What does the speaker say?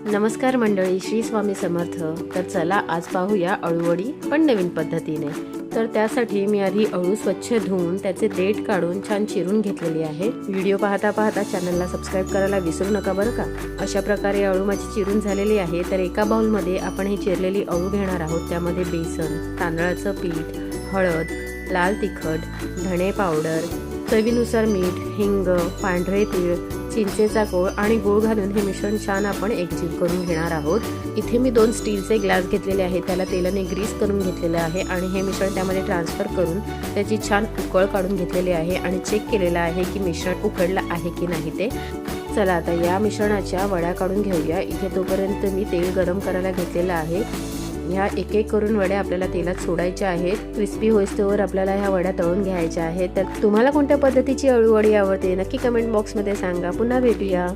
नमस्कार मंडळी, श्री स्वामी समर्थ. तर चला आज पाहूया अळूवडी पण नवीन पद्धतीने. तर त्यासाठी मी आधी अळू स्वच्छ धुवून त्याचे देठ काढून छान चिरून घेतलेली आहे. व्हिडिओ पाहता पाहता चॅनलला सबस्क्राईब करायला विसरू नका बरं का. अशा प्रकारे अळू माझी चिरून झालेली आहे. तर एका बाउलमध्ये आपण ही चिरलेली अळू घेणार आहोत. त्यामध्ये बेसन, तांदळाचं पीठ, हळद, लाल तिखट, धणे पावडर, चवीनुसार मीठ, हिंग, पांढरे तीळ, चिंचेचा कोळ आणि गूळ घालून हे मिश्रण छान आपण एकजीव करून घेणार आहोत. इथे मी 2 स्टीलचे ग्लास घेतलेले आहेत. त्याला तेलाने ग्रीस करून घेतलेले आहे आणि हे मिश्रण त्यामध्ये ट्रान्सफर करून त्याची छान उकळ काढून घेतलेली आहे आणि चेक केलेलं आहे की मिश्रण उकळलं आहे की नाही ते. चला आता या मिश्रणाच्या वड्या काढून घेऊया. इथे तोपर्यंत मी तेल गरम करायला घेतलेलं आहे. ह्या एक एक करून वड्या आपल्याला तेलात सोडायच्या आहेत. क्रिस्पी होईस्तोवर आपल्याला ह्या वड्या तळून घ्यायच्या आहेत. तर तुम्हाला कोणत्या पद्धतीची अळूवडी आवडते नक्की कमेंट बॉक्समध्ये सांगा. पुन्हा भेटूया.